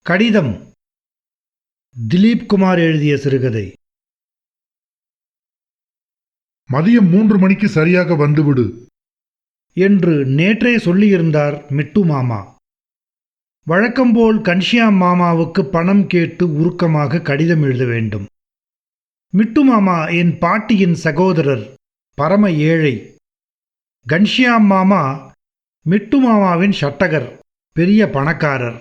கடிதம். திலீப் குமார் எழுதிய சிறுகதை. மதியம் 3 மணிக்கு சரியாக வந்துவிடு என்று நேற்றே சொல்லியிருந்தார் மிட்டு மாமா. வழக்கம்போல் கன்ஷியாம் மாமாவுக்கு பணம் கேட்டு உருக்கமாக கடிதம் எழுத வேண்டும். மிட்டு மாமா என் பாட்டியின் சகோதரர், பரம ஏழை. கன்ஷியாம் மாமா மிட்டு மாமாவின் ஷட்டகர், பெரிய பணக்காரர்.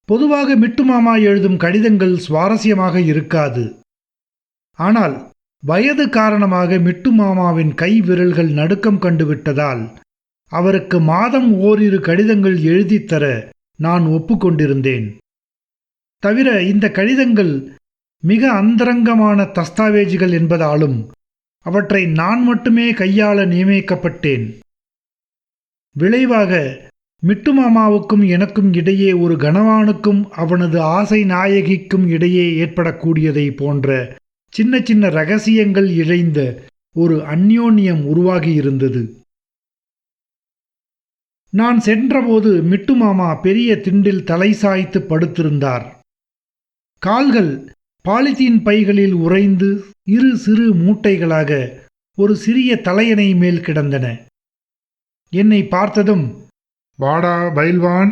பொதுவாக மிட்டு மாமா எழுதும் கடிதங்கள் சுவாரஸ்யமாக இருக்காது. ஆனால் வயது காரணமாக மிட்டு மாமாவின் கை விரல்கள் நடுக்கம் கண்டுவிட்டதால் அவருக்கு மாதம் ஓரிரு கடிதங்கள் எழுதித்தர நான் ஒப்புக்கொண்டிருந்தேன். தவிர இந்த கடிதங்கள் மிக அந்தரங்கமான தஸ்தாவேஜுகள் என்பதாலும் அவற்றை நான் மட்டுமே கையாள நியமிக்கப்பட்டேன். விளைவாக மிட்டு மாமாவுக்கும் எனக்கும் இடையே ஒரு கணவானுக்கும் அவனது ஆசை நாயகிக்கும் இடையே ஏற்படக்கூடியதை போன்ற சின்ன சின்ன இரகசியங்கள் இழைந்த ஒரு அந்யோன்யம் உருவாகியிருந்தது. நான் சென்றபோது மிட்டு மாமா பெரிய திண்டில் தலை சாய்த்து படுத்திருந்தார். கால்கள் பாலித்தீன் பைகளில் உறைந்து இரு சிறு மூட்டைகளாக ஒரு சிறிய தலையணை மேல் கிடந்தன. என்னை பார்த்ததும், வாடா பைல்வான்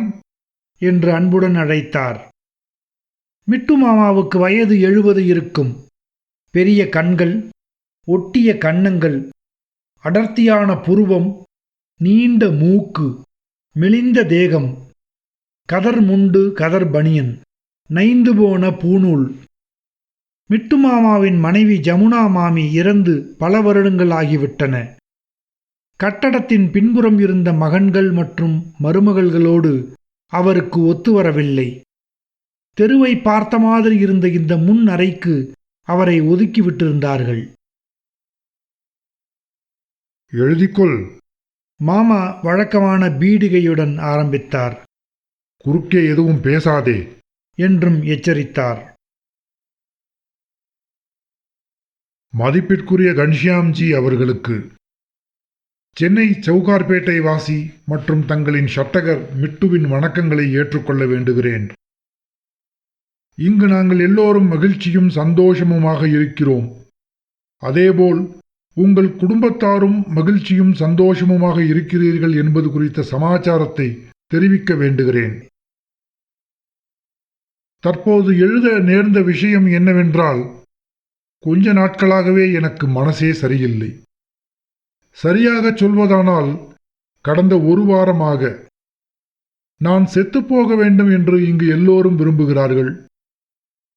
என்று அன்புடன் அழைத்தார். மிட்டு மாமாவுக்கு வயது 70 இருக்கும். பெரிய கண்கள், ஒட்டிய கன்னங்கள், அடர்த்தியான புருவம், நீண்ட மூக்கு, மெலிந்த தேகம், கதர் முண்டு, கதர் பனியன், நைந்து போன பூநூல். மிட்டு மாமாவின் மனைவி ஜமுனா மாமி இறந்து பல வருடங்கள் ஆகிவிட்டன. கட்டடத்தின் பின்புறம் இருந்த மகன்கள் மற்றும் மருமகள்களோடு அவருக்கு ஒத்துவரவில்லை. தெருவை பார்த்த மாதிரி இருந்த இந்த முன் அறைக்கு அவரை ஒதுக்கிவிட்டிருந்தார்கள். எழுதிக்கொள், மாமா வழக்கமான பீடிகையுடன் ஆரம்பித்தார். குறுக்கே எதுவும் பேசாதே என்றும் எச்சரித்தார். மதிப்பிற்குரிய கன்ஷியாம்ஜி அவர்களுக்கு, சென்னை சவுகார்பேட்டை வாசி மற்றும் தங்களின் ஷட்டகர் மிட்டுவின் வணக்கங்களை ஏற்றுக்கொள்ள வேண்டுகிறேன். இங்கு நாங்கள் எல்லோரும் மகிழ்ச்சியும் சந்தோஷமுமாக இருக்கிறோம். அதேபோல் உங்கள் குடும்பத்தாரும் மகிழ்ச்சியும் சந்தோஷமுமாக இருக்கிறீர்கள் என்பது குறித்த சமாச்சாரத்தை தெரிவிக்க வேண்டுகிறேன். தற்போது எழுத நேர்ந்த விஷயம் என்னவென்றால், கொஞ்ச நாட்களாகவே எனக்கு மனசே சரியில்லை. சரியாக சொல்வதானால் கடந்த ஒரு வாரமாக நான் செத்துப்போக வேண்டும் என்று இங்கு எல்லோரும் விரும்புகிறார்கள்.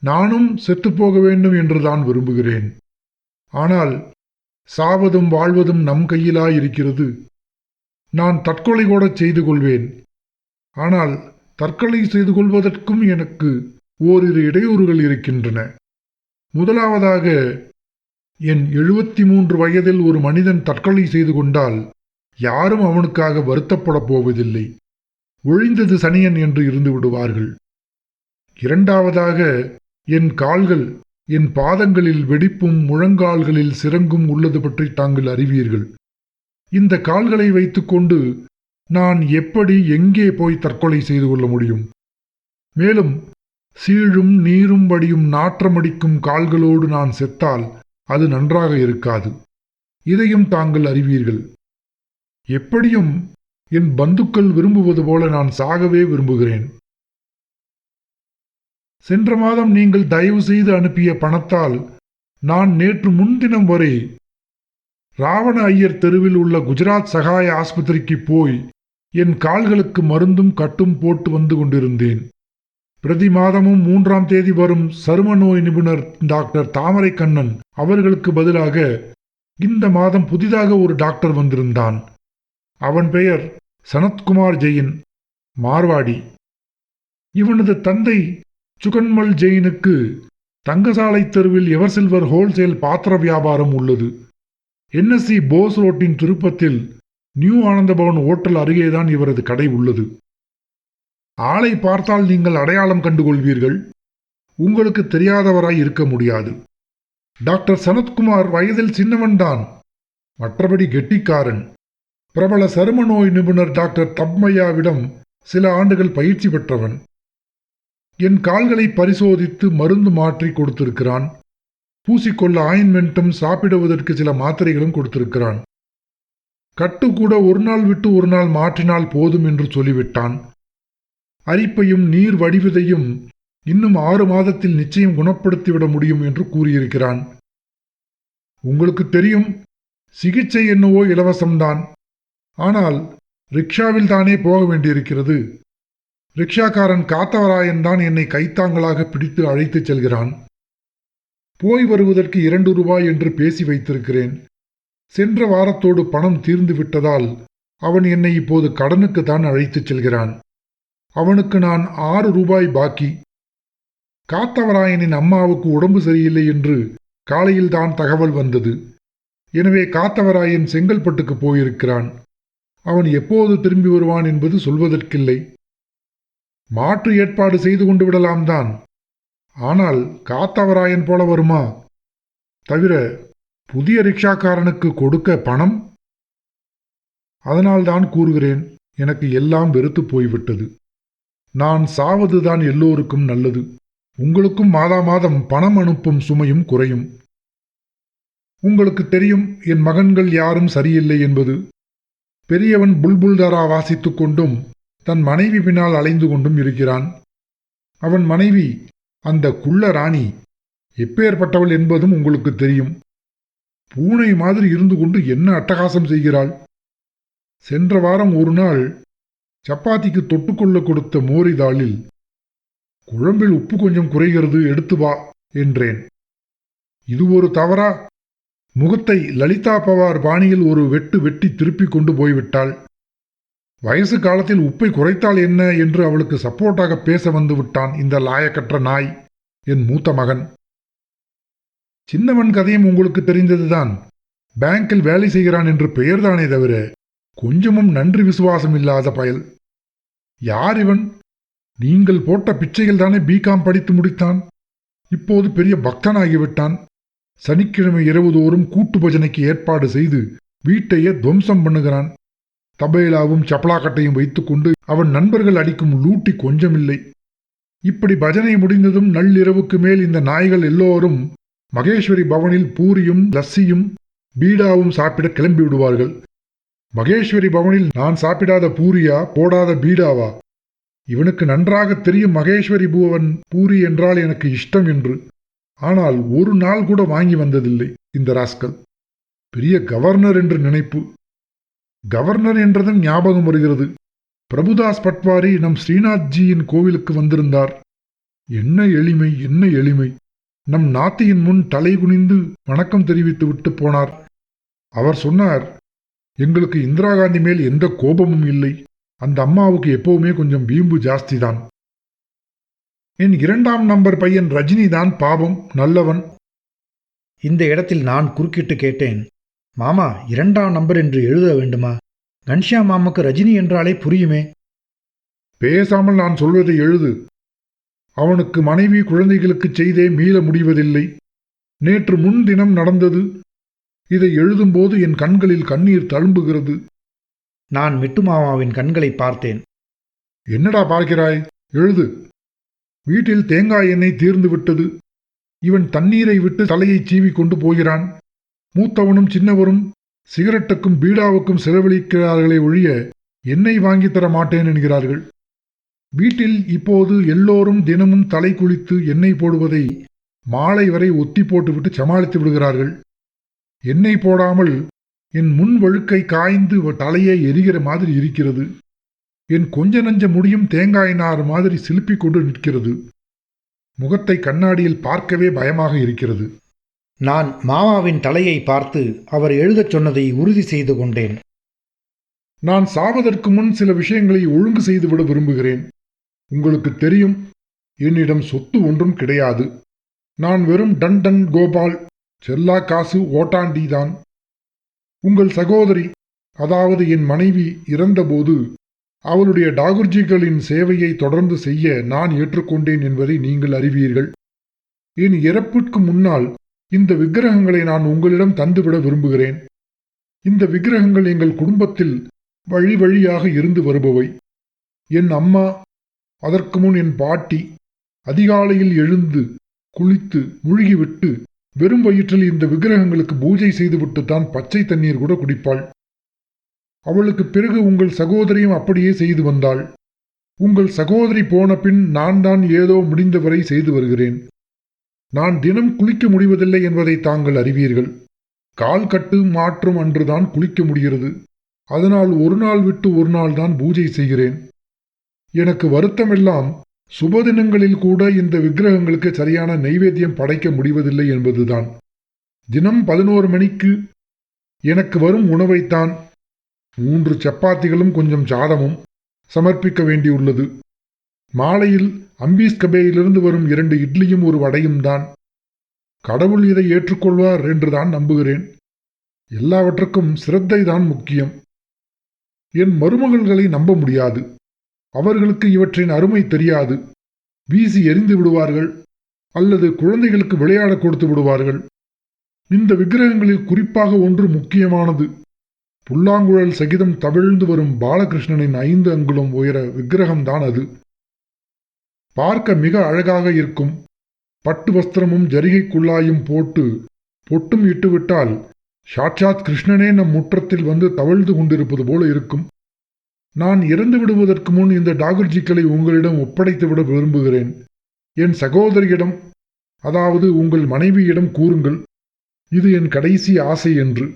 நானும் செத்துப்போக வேண்டும் என்றுதான் விரும்புகிறேன். ஆனால் சாவதும் வாழ்வதும் நம் கையிலாயிருக்கிறது. நான் தற்கொலை கூட செய்து கொள்வேன். ஆனால் தற்கொலை செய்து கொள்வதற்கும் எனக்கு ஓரிரு இடையூறுகள் இருக்கின்றன. முதலாவதாக, என் 73 வயதில் ஒரு மனிதன் தற்கொலை செய்து கொண்டால் யாரும் அவனுக்காக வருத்தப்படப் போவதில்லை. ஒழிந்தது சனியன் என்று இருந்து விடுவார்கள். இரண்டாவதாக, என் கால்கள், என் பாதங்களில் வெடிப்பும் முழங்கால்களில் சிரங்கும் உள்ளது பற்றி தாங்கள் அறிவீர்கள். இந்த கால்களை வைத்துக்கொண்டு நான் எப்படி எங்கே போய் தற்கொலை செய்து கொள்ள முடியும்? மேலும் சீழும் நீரும் வடியும் நாற்றமடிக்கும் கால்களோடு நான் செத்தால் அது நன்றாக இருக்காது. இதையும் தாங்கள் அறிவீர்கள். எப்படியும் என் பந்துக்கள் விரும்புவது போல நான் சாகவே விரும்புகிறேன். சென்ற மாதம் நீங்கள் தயவு செய்து அனுப்பிய பணத்தால் நான் நேற்று முன்தினம் வரை ராவண ஐயர் தெருவில் உள்ள குஜராத் சகாய ஆஸ்பத்திரிக்கு போய் என் கால்களுக்கு மருந்தும் கட்டும் போட்டு வந்து கொண்டிருந்தேன். பிரதி மாதமும் 3ஆம் தேதி வரும் சரும நோய் நிபுணர் டாக்டர் தாமரை கண்ணன் அவர்களுக்கு பதிலாக இந்த மாதம் புதிதாக ஒரு டாக்டர் வந்திருந்தான். அவன் பெயர் சனத்குமார் ஜெயின், மார்வாடி. இவனது தந்தை சுகன்மல் ஜெயினுக்கு தங்கசாலை தெருவில் எவர் சில்வர் ஹோல்சேல் பாத்திர வியாபாரம் உள்ளது. NSC போஸ் ரோட்டின் திருப்பத்தில் நியூ ஆனந்தபவன் ஓட்டல் அருகேதான் இவரது கடை உள்ளது. ஆளை பார்த்தால் நீங்கள் அடையாளம் கண்டுகொள்வீர்கள். உங்களுக்கு தெரியாதவராய் இருக்க முடியாது. டாக்டர் சனத்குமார் வயதில் சின்னவன்தான், மற்றபடி கெட்டிக்காரன். பிரபல சரும நோய் நிபுணர் டாக்டர் தப்மையாவிடம் சில ஆண்டுகள் பயிற்சி பெற்றவன். என் கால்களை பரிசோதித்து மருந்து மாற்றி கொடுத்திருக்கிறான். பூசிக்கொள்ள ஆயின்மெண்ட்டும் சாப்பிடுவதற்கு சில மாத்திரைகளும் கொடுத்திருக்கிறான். கட்டு கூட ஒரு நாள் விட்டு ஒரு நாள் மாற்றினால் போதும் என்று சொல்லிவிட்டான். அரிப்பையும் நீர் வடிவதையும் இன்னும் 6 மாதத்தில் நிச்சயம் குணப்படுத்திவிட முடியும் என்று கூறியிருக்கிறான். உங்களுக்கு தெரியும், சிகிச்சை என்னவோ இலவசம்தான். ஆனால் ரிக்ஷாவில் தானே போக வேண்டியிருக்கிறது. ரிக்ஷாக்காரன் காத்தவராயன் தான் என்னை கைத்தாங்களாக பிடித்து அழைத்துச் செல்கிறான். போய் வருவதற்கு 2 ரூபாய் என்று பேசி வைத்திருக்கிறேன். சென்ற வாரத்தோடு பணம் தீர்ந்து விட்டதால் அவன் என்னை இப்போது கடனுக்கு தான் அழைத்துச் செல்கிறான். அவனுக்கு நான் 6 ரூபாய் பாக்கி. காத்தவராயனின் அம்மாவுக்கு உடம்பு சரியில்லை என்று காலையில்தான் தகவல் வந்தது. எனவே காத்தவராயன் செங்கல்பட்டுக்கு போயிருக்கிறான். அவன் எப்போது திரும்பி வருவான் என்பது சொல்வதற்கில்லை. மாற்று ஏற்பாடு செய்து கொண்டு விடலாம் தான். ஆனால் காத்தவராயன் போல வருமா? தவிர புதிய ரிக்ஷாக்காரனுக்கு கொடுக்க பணம்? அதனால்தான் கூறுகிறேன், எனக்கு எல்லாம் வெறுத்து போய்விட்டது. நான் சாவதுதான் எல்லோருக்கும் நல்லது. உங்களுக்கும் மாதா மாதம் பணம் அனுப்பும் சுமையும் குறையும். உங்களுக்கு தெரியும், என் மகன்கள் யாரும் சரியில்லை என்பது. பெரியவன் புல்புல்தாரா வாசித்துக் கொண்டும் தன் மனைவி பின்னால் அலைந்து கொண்டும் இருக்கிறான். அவன் மனைவி அந்த குள்ள ராணி எப்பேற்பட்டவள் என்பதும் உங்களுக்கு தெரியும். பூனை மாதிரி இருந்து கொண்டு என்ன அட்டகாசம் செய்கிறாள். சென்ற வாரம் ஒரு நாள் சப்பாத்திக்கு தொட்டுக்கொள்ள கொடுத்த மோரிதாளில் குழம்பில் உப்பு கொஞ்சம் குறைகிறது, எடுத்து வா என்றேன். இது ஒரு தவறா? முகத்தை லலிதா பவார் பாணியில் ஒரு வெட்டு வெட்டி திருப்பி கொண்டு போய்விட்டாள். வயசு காலத்தில் உப்பை குறைத்தால் என்ன என்று அவளுக்கு சப்போர்ட்டாக பேச வந்து விட்டான் இந்த லாயக்கற்ற நாய், என் மூத்த மகன். சின்னவன் கதையும் உங்களுக்கு தெரிந்ததுதான். பேங்கில் வேலை செய்கிறான் என்று பெயர்தானே தவிர கொஞ்சமும் நன்றி விசுவாசம் இல்லாத பயல். யார் இவன்? நீங்கள் போட்ட பிச்சைகள் தானே பிகாம் படித்து முடித்தான். இப்போது பெரிய பக்தனாகிவிட்டான். சனிக்கிழமை இரவு தோறும் கூட்டு பஜனைக்கு ஏற்பாடு செய்து வீட்டையே துவம்சம் பண்ணுகிறான். தபேலாவும் சப்பலாக்கட்டையும் வைத்துக்கொண்டு அவன் நண்பர்கள் அடிக்கும் லூட்டி கொஞ்சமில்லை. இப்படி பஜனை முடிந்ததும் நள்ளிரவுக்கு மேல் இந்த நாய்கள் எல்லோரும் மகேஸ்வரி பவனில் பூரியும் லஸ்ஸியும் பீடாவும் சாப்பிட கிளம்பி விடுவார்கள். மகேஸ்வரி பவனில் நான் சாப்பிடாத பூரியா, போடாத பீடாவா? இவனுக்கு நன்றாக தெரியும் மகேஸ்வரி பவன் பூரி என்றால் எனக்கு இஷ்டம் என்று. ஆனால் ஒரு நாள் கூட வாங்கி வந்ததில்லை இந்த ராஸ்கல். பெரிய கவர்னர் என்று நினைப்பு. கவர்னர் என்றதும் ஞாபகம் வருகிறது. பிரபுதாஸ் பட்வாரி நம் ஸ்ரீநாத்ஜியின் கோவிலுக்கு வந்திருந்தார். என்ன எளிமை, என்ன எளிமை! நம் நாத்தியின் முன் தலை குனிந்து வணக்கம் தெரிவித்து விட்டு போனார். அவர் சொன்னார், எங்களுக்கு இந்திரா காந்தி மேல் எந்த கோபமும் இல்லை. அந்த அம்மாவுக்கு எப்பவுமே கொஞ்சம் வீம்பு ஜாஸ்திதான். என் 2ஆம் நம்பர் பையன் ரஜினி தான் பாவம், நல்லவன். இந்த இடத்தில் நான் குறுக்கிட்டு கேட்டேன், மாமா 2ஆம் நம்பர் என்று எழுத வேண்டுமா? கன்ஷியா மாமாக்கு ரஜினி என்றாலே புரியுமே. பேசாமல் நான் சொல்வதை எழுது. அவனுக்கு மனைவி குழந்தைகளுக்கு செய்தே மீள முடிவதில்லை. நேற்று முன்தினம் நடந்தது. இதை எழுதும்போது என் கண்களில் கண்ணீர் தழும்புகிறது. நான் மிட்டு மாமாவின் கண்களை பார்த்தேன். என்னடா பார்க்கிறாய்? எழுது. வீட்டில் தேங்காய் எண்ணெய் தீர்ந்து விட்டது. இவன் தண்ணீரை விட்டு தலையை சீவி கொண்டு போகிறான். மூத்தவனும் சின்னவரும் சிகரெட்டுக்கும் பீடாவுக்கும் செலவழிக்கிறார்களே ஒழிய எண்ணெய் வாங்கி தர மாட்டேன் என்கிறார்கள். வீட்டில் இப்போது எல்லோரும் தினமும் தலை குளித்து எண்ணெய் போடுவதை மாலை வரை ஒத்தி போட்டுவிட்டு சமாளித்து விடுகிறார்கள். எண்ணெய் போடாமல் என் முன் வழுக்கை காய்ந்து தலையை எரிகிற மாதிரி இருக்கிறது. என் கொஞ்ச நஞ்ச முடியும் தேங்காய் நார் மாதிரி சிலுப்பிக் கொண்டு நிற்கிறது. முகத்தை கண்ணாடியில் பார்க்கவே பயமாக இருக்கிறது. நான் மாமாவின் தலையை பார்த்து அவர் எழுதச் சொன்னதை உறுதி செய்து கொண்டேன். நான் சாவதற்கு முன் சில விஷயங்களை ஒழுங்கு செய்துவிட விரும்புகிறேன். உங்களுக்கு தெரியும், என்னிடம் சொத்து ஒன்றும் கிடையாது. நான் வெறும் டன் டன் கோபால், செல்லா காசு ஓட்டாண்டிதான். உங்கள் சகோதரி, அதாவது என் மனைவி இறந்தபோது அவளுடைய டாகுர்ஜிகளின் சேவையை தொடர்ந்து செய்ய நான் ஏற்றுக்கொண்டேன் என்பதை நீங்கள் அறிவீர்கள். என் இறப்புக்கு முன்னால் இந்த விக்கிரகங்களை நான் உங்களிடம் தந்துவிட விரும்புகிறேன். இந்த விக்கிரகங்கள் எங்கள் குடும்பத்தில் வழி வழியாக இருந்து வருபவை. என் அம்மா, அதற்கு முன் என் பாட்டி அதிகாலையில் எழுந்து குளித்து முழுகிவிட்டு வெறும் வயிற்றில் இந்த விக்கிரகங்களுக்கு பூஜை செய்துவிட்டுத்தான் பச்சை தண்ணீர் கூட குடிப்பாள். அவளுக்கு பிறகு உங்கள் சகோதரியும் அப்படியே செய்து வந்தாள். உங்கள் சகோதரி போன பின் நான் தான் ஏதோ முடிந்தவரை செய்து வருகிறேன். நான் தினம் குளிக்க முடிவதில்லை என்பதை தாங்கள் அறிவீர்கள். கால் கட்டு மாற்றும் அன்றுதான் குளிக்க முடிகிறது. அதனால் ஒரு நாள் விட்டு ஒரு நாள் தான் பூஜை செய்கிறேன். எனக்கு வருத்தமெல்லாம் சுபதினங்களில் கூட இந்த விக்கிரகங்களுக்கு சரியான நைவேத்தியம் படைக்க முடிவதில்லை என்பதுதான். தினம் 11 மணிக்கு எனக்கு வரும் உணவைத்தான் 3 சப்பாத்திகளும் கொஞ்சம் சாதமும் சமர்ப்பிக்க வேண்டியுள்ளது. மாலையில் அம்பீஸ் கபேயிலிருந்து வரும் 2 இட்லியும் ஒரு வடையும் தான். கடவுள் இதை ஏற்றுக்கொள்வார் என்றுதான் நம்புகிறேன். எல்லாவற்றுக்கும் சிரத்தை தான் முக்கியம். என் மருமகள்களை நம்ப முடியாது. அவர்களுக்கு இவற்றின் அருமை தெரியாது. வீசி எறிந்து விடுவார்கள், அல்லது குழந்தைகளுக்கு விளையாட கொடுத்து விடுவார்கள். இந்த விக்கிரகங்களில் குறிப்பாக ஒன்று முக்கியமானது. புல்லாங்குழல் சகிதம் தவிழ்ந்து வரும் பாலகிருஷ்ணனின் 5 அங்குலம் உயர விக்கிரகம்தான் அது. பார்க்க மிக அழகாக இருக்கும். பட்டு வஸ்திரமும் ஜரிகை குள்ளாயும் போட்டு பொட்டும் இட்டுவிட்டால் சாட்சாத் கிருஷ்ணனே நம் முற்றத்தில் வந்து தவழ்ந்து கொண்டிருப்பது போல இருக்கும். நான் இறந்து விடுவதற்கு முன் இந்த டாகர்ஜிக்களை உங்களிடம் ஒப்படைத்துவிட விரும்புகிறேன். என் சகோதரியிடம், அதாவது உங்கள் மனைவியிடம் கூறுங்கள், இது என் கடைசி ஆசை என்று.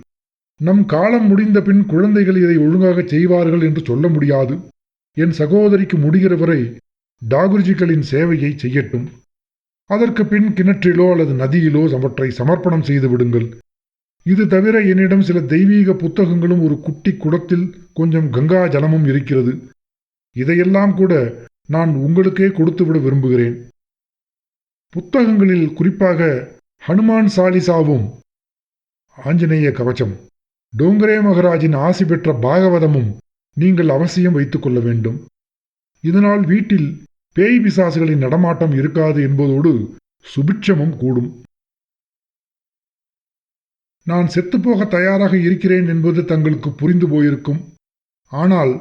நம் காலம் முடிந்த பின் குழந்தைகள் இதை ஒழுங்காக செய்வார்கள் என்று சொல்ல முடியாது. என் சகோதரிக்கு முடிகிற வரை டாகுர்ஜிகளின் சேவையை செய்யட்டும். அதற்கு பின் கிணற்றிலோ அல்லது நதியிலோ அவற்றை சமர்ப்பணம் செய்து விடுங்கள். இது தவிர என்னிடம் சில தெய்வீக புத்தகங்களும் ஒரு குட்டி குடத்தில் கொஞ்சம் கங்கா ஜலமும் இருக்கிறது. இதையெல்லாம் கூட நான் உங்களுக்கே கொடுத்துவிட விரும்புகிறேன். புத்தகங்களில் குறிப்பாக ஹனுமான் சாலிசாவும் ஆஞ்சநேய கவச்சம், டோங்கரே மகராஜின் ஆசி பெற்ற பாகவதமும் நீங்கள் அவசியம் வைத்துக் கொள்ள வேண்டும். இதனால் வீட்டில் பேய் பிசாசுகளின் நடமாட்டம் இருக்காது என்பதோடு சுபிட்சமும் கூடும். நான் செத்துப்போக தயாராக இருக்கிறேன் என்பது தங்களுக்கு புரிந்து போயிருக்கும். ஆனால்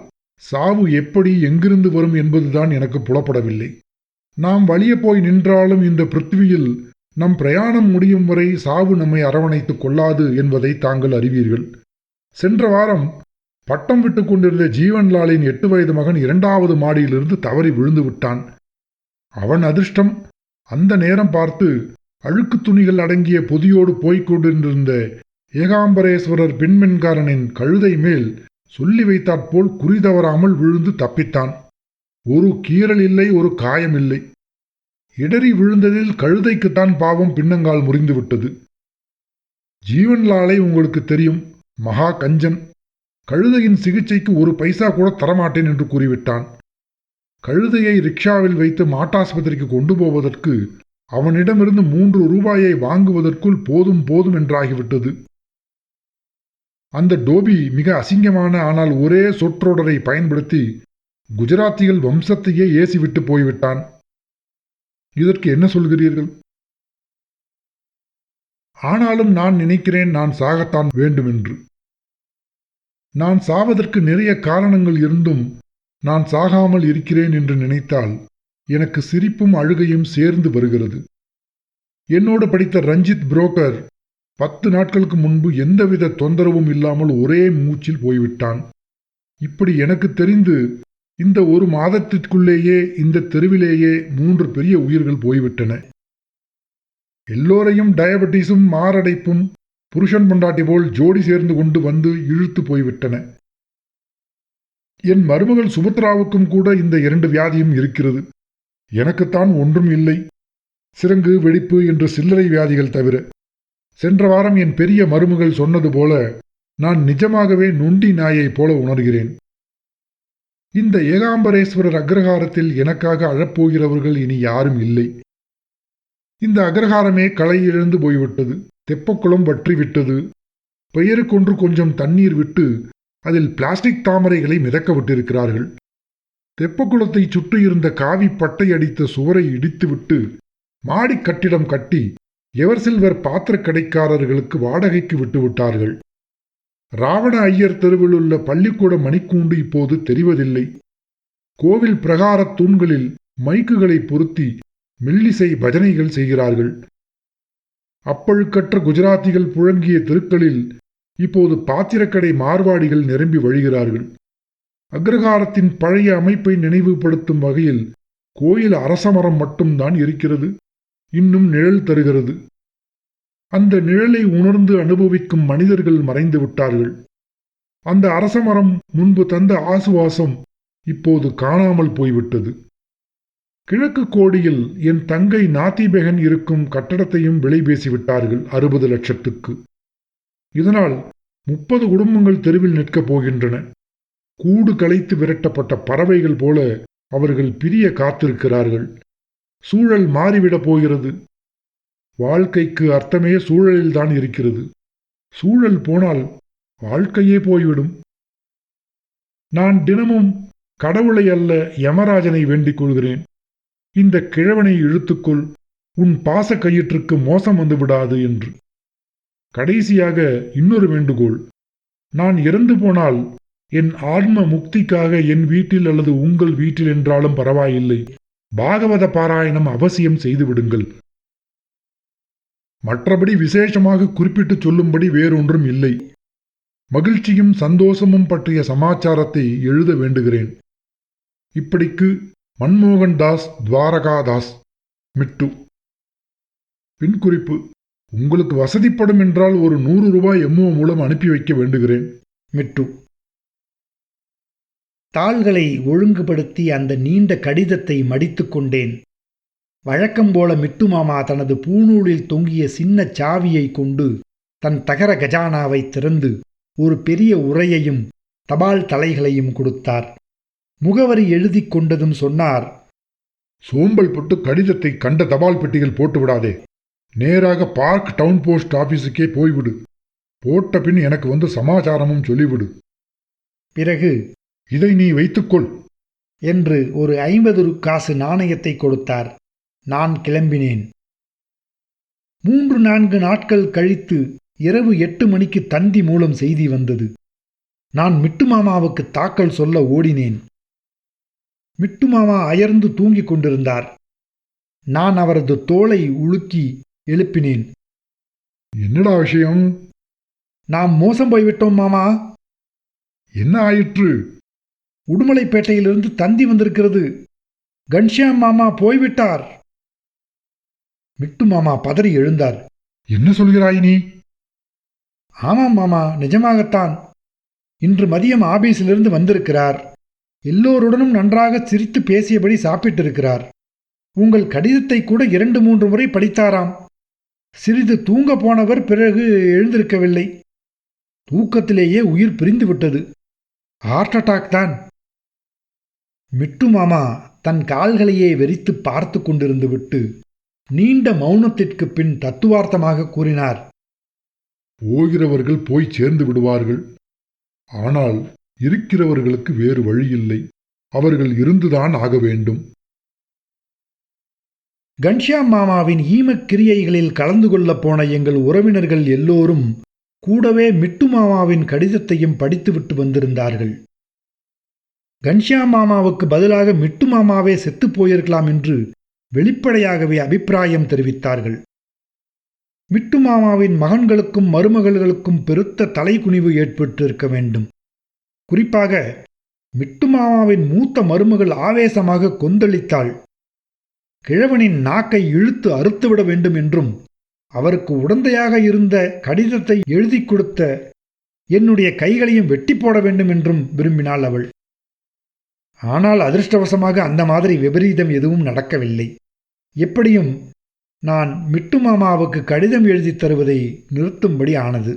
சாவு எப்படி எங்கிருந்து வரும் என்பதுதான் எனக்கு புலப்படவில்லை. நாம் வலிய போய் நின்றாலும் இந்த பிருத்திவியில் நம் பிரயாணம் முடியும் வரை சாவு நம்மை அரவணைத்துக் கொள்ளாது என்பதை தாங்கள் அறிவீர்கள். சென்ற வாரம் பட்டம் விட்டு கொண்டிருந்த ஜீவன்லாலின் 8 வயது மகன் 2வது மாடியிலிருந்து தவறி விழுந்து விட்டான். அவன் அதிர்ஷ்டம், அந்த நேரம் பார்த்து அழுக்கு துணிகள் அடங்கிய பொதியோடு போய்க் கொண்டிருந்த ஏகாம்பரேஸ்வரர் பெண்மென்காரனின் கழுதை மேல் சொல்லி வைத்தாற்போல் குறிதவறாமல் விழுந்து தப்பித்தான். ஒரு கீறல் இல்லை, ஒரு காயமில்லை. இடறி விழுந்ததில் கழுதைக்குத்தான் பாவம் பின்னங்கால் முறிந்துவிட்டது. ஜீவன்லாலை உங்களுக்கு தெரியும், மகா கஞ்சன். கழுதையின் சிகிச்சைக்கு 1 பைசா கூட தரமாட்டேன் என்று கூறிவிட்டான். கழுதையை ரிக்ஷாவில் வைத்து மாட்டாஸ்பத்திரிக்கு கொண்டு போவதற்கு அவனிடமிருந்து 3 ரூபாயை வாங்குவதற்குள் போதும் போதும் என்றாகிவிட்டது. அந்த டோபி மிக அசிங்கமான ஆனால் ஒரே சொற்றொடரை பயன்படுத்தி குஜராத்திகள் வம்சத்தையே ஏசிவிட்டு போய்விட்டான். இதற்கு என்ன சொல்கிறீர்கள்? ஆனாலும் நான் நினைக்கிறேன் நான் சாகத்தான் வேண்டுமென்று. நான் சாவதற்கு நிறைய காரணங்கள் இருந்தும் நான் சாகாமல் இருக்கிறேன் என்று நினைத்தால் எனக்கு சிரிப்பும் அழுகையும் சேர்ந்து வருகிறது. என்னோடு படித்த ரஞ்சித் புரோக்கர் 10 நாட்களுக்கு முன்பு எந்தவித தொந்தரவும் இல்லாமல் ஒரே மூச்சில் போய்விட்டான். இப்படி எனக்கு தெரிந்து இந்த 1 மாதத்திற்குள்ளேயே இந்த தெருவிலேயே 3 பெரிய உயிர்கள் போய்விட்டன. எல்லோரையும் டயபெட்டிஸும் மாரடைப்பும் புருஷன் பொண்டாட்டி போல் ஜோடி சேர்ந்து கொண்டு வந்து இழுத்து போய்விட்டன. என் மருமகள் சுபத்ராவுக்கும் கூட இந்த 2 வியாதியும் இருக்கிறது. எனக்குத்தான் ஒன்றும் இல்லை, சிரங்கு வெடிப்பு என்று சில்லறை வியாதிகள் தவிர. சென்ற வாரம் என் பெரிய மருமகள் சொன்னது போல நான் நிஜமாகவே நொண்டி நாயைப் போல உணர்கிறேன். இந்த ஏகாம்பரேஸ்வரர் அக்ரஹாரத்தில் எனக்காக அழப்போகிறவர்கள் இனி யாரும் இல்லை. இந்த அக்ரஹாரமே களை இழந்து போய்விட்டது. தெப்பக்குளம் வற்றிவிட்டது. பெயருக்கொன்று கொஞ்சம் தண்ணீர் விட்டு அதில் பிளாஸ்டிக் தாமரைகளை மிதக்க விட்டிருக்கிறார்கள். தெப்பக்குளத்தை சுற்றியிருந்த காவி பட்டை அடித்த சுவரை இடித்துவிட்டு மாடிக் கட்டிடம் கட்டி எவர் சில்வர் பாத்திர கடைக்காரர்களுக்கு வாடகைக்கு விட்டுவிட்டார்கள். ராவண ஐயர் தெருவில் உள்ள பள்ளிக்கூட மணிக்கூண்டு இப்போது தெரிவதில்லை. கோவில் பிரகாரத் தூண்களில் மைக்குகளை பொருத்தி மெல்லிசை பஜனைகள் செய்கிறார்கள். அப்பழுக்கற்ற குஜராத்திகள் புழங்கிய தெருக்களில் இப்போது பாத்திரக்கடை மார்வாடிகள் நிரம்பி வழிகிறார்கள். அக்ரஹாரத்தின் பழைய அமைப்பை நினைவுபடுத்தும் வகையில் கோயில் அரசமரம் மட்டும்தான் இருக்கிறது. இன்னும் நிழல் தருகிறது. அந்த நிழலை உணர்ந்து அனுபவிக்கும் மனிதர்கள் மறைந்து விட்டார்கள். அந்த அரசமரம் முன்பு தந்த ஆசுவாசம் இப்போது காணாமல் போய்விட்டது. கிழக்கு கோடியில் என் தங்கை நாத்திபெகன் இருக்கும் கட்டடத்தையும் விலை பேசிவிட்டார்கள் 60 லட்சத்துக்கு. இதனால் 30 குடும்பங்கள் தெருவில் நிற்கப் போகின்றன. கூடு கலைத்து விரட்டப்பட்ட பறவைகள் போல அவர்கள் பிரிய காத்திருக்கிறார்கள். சூழல் மாறிவிடப் போகிறது. வாழ்க்கைக்கு அர்த்தமே சூழலில்தான் இருக்கிறது. சூழல் போனால் வாழ்க்கையே போய்விடும். நான் தினமும் கடவுளை அல்ல யமராஜனை வேண்டிக் கொள்கிறேன். இந்த கிழவனை இழுத்துக்கொள், உன் பாச கயிற்றுக்கு மோசம் வந்து விடாது என்று. கடைசியாக இன்னொரு வேண்டுகோள். நான் இறந்து போனால் என் ஆன்ம முக்திக்காக என் வீட்டில் அல்லது உங்கள் வீட்டில் என்றாலும் பரவாயில்லை, பாகவத பாராயணம் அவசியம் செய்துவிடுங்கள். மற்றபடி விசேஷமாக குறிப்பிட்டு சொல்லும்படி வேறொன்றும் இல்லை. மகிழ்ச்சியும் சந்தோஷமும் பற்றிய சமாச்சாரத்தை எழுத வேண்டுகிறேன். இப்படிக்கு மன்மோகன் தாஸ், துவாரகாதாஸ், மிட்டு. பின்குறிப்பு: உங்களுக்கு வசதிப்படும் என்றால் ஒரு 100 ரூபாய் எம்ஓ மூலம் அனுப்பி வைக்க வேண்டுகிறேன். மிட்டு. தாள்களை ஒழுங்குபடுத்தி அந்த நீண்ட கடிதத்தை மடித்து கொண்டேன். வழக்கம்போல மிட்டு மாமா தனது பூநூலில் தொங்கிய சின்ன சாவியை கொண்டு தன் தகர கஜானாவை திறந்து ஒரு பெரிய உரையையும் தபால் தலைகளையும் கொடுத்தார். முகவரி எழுதி கொண்டதும் சொன்னார், சோம்பல் பட்டு கடிதத்தை கண்ட தபால் பெட்டிகள் போட்டு விடாதே. நேராக பார்க் டவுன் போஸ்ட் ஆபீஸுக்கே போய்விடு. போட்ட பின் எனக்கு வந்து சமாச்சாரமும் சொல்லிவிடு. பிறகு, இதை நீ வைத்துக்கொள் என்று ஒரு 50 காசு நாணயத்தை கொடுத்தார். நான் கிளம்பினேன். 3-4 நாட்கள் கழித்து இரவு 8 மணிக்கு தந்தி மூலம் செய்தி வந்தது. நான் மிட்டு மாமாவுக்கு தாக்கல் சொல்ல ஓடினேன். மிட்டு மாமா அயர்ந்து தூங்கிக் கொண்டிருந்தார். நான் அவரது தோளை உலுக்கி எழுப்பினேன். என்னடா விஷயம்? நாம் மோசம் போய்விட்டோம் மாமா. என்ன ஆயிற்று? உடுமலைப்பேட்டையிலிருந்து தந்தி வந்திருக்கிறது. கன்ஷியாம் மாமா போய்விட்டார். மிட்டு மாமா பதறி எழுந்தார். என்ன சொல்கிறாய் நீ? ஆமாம் மாமா, நிஜமாகத்தான். இன்று மதியம் ஆபீஸிலிருந்து வந்திருக்கிறார். எல்லோருடனும் நன்றாக சிரித்து பேசியபடி சாப்பிட்டிருக்கிறார். உங்கள் கடிதத்தை கூட 2-3 முறை படித்தாராம். சிறிது தூங்க போனவர் பிறகு எழுந்திருக்கவில்லை. தூக்கத்திலேயே உயிர் பிரிந்து விட்டது. ஹார்ட் அட்டாக் தான். மிட்டு மாமா தன் கால்களையே வெறித்து பார்த்து கொண்டிருந்து விட்டு நீண்ட மௌனத்திற்கு பின் தத்துவார்த்தமாக கூறினார், போகிறவர்கள் போய் சேர்ந்து விடுவார்கள். ஆனால் இருக்கிறவர்களுக்கு வேறு வழியில்லை. அவர்கள் இருந்துதான் ஆக வேண்டும். கன்ஷியாம் மாமாவின் ஈமக்கிரியைகளில் கலந்து கொள்ளப் போன எங்கள் உறவினர்கள் எல்லோரும் கூடவே மிட்டு மாமாவின் கடிதத்தையும் படித்துவிட்டு வந்திருந்தார்கள். கன்ஷியாம் மாமாவுக்கு பதிலாக மிட்டு மாமாவே செத்துப் போயிருக்கலாம் என்று வெளிப்படையாகவே அபிப்பிராயம் தெரிவித்தார்கள். மிட்டு மாமாவின் மகன்களுக்கும் மருமகள்களுக்கும் பெருத்த தலைகுனிவு ஏற்பட்டிருக்க வேண்டும். குறிப்பாக மிட்டு மாமாவின் மூத்த மருமகள் ஆவேசமாக கொந்தளித்தாள். கிழவனின் நாக்கை இழுத்து அறுத்துவிட வேண்டும் என்றும், அவருக்கு உடந்தையாக இருந்த கடிதத்தை எழுதி கொடுத்த என்னுடைய கைகளையும் வெட்டி போட வேண்டும் என்றும் விரும்பினாள் அவள். ஆனால் அதிர்ஷ்டவசமாக அந்த மாதிரி விபரீதம் எதுவும் நடக்கவில்லை. எப்படியும் நான் மிட்டு மாமாவுக்கு கடிதம் எழுதி தருவதை நிறுத்தும்படி ஆனது.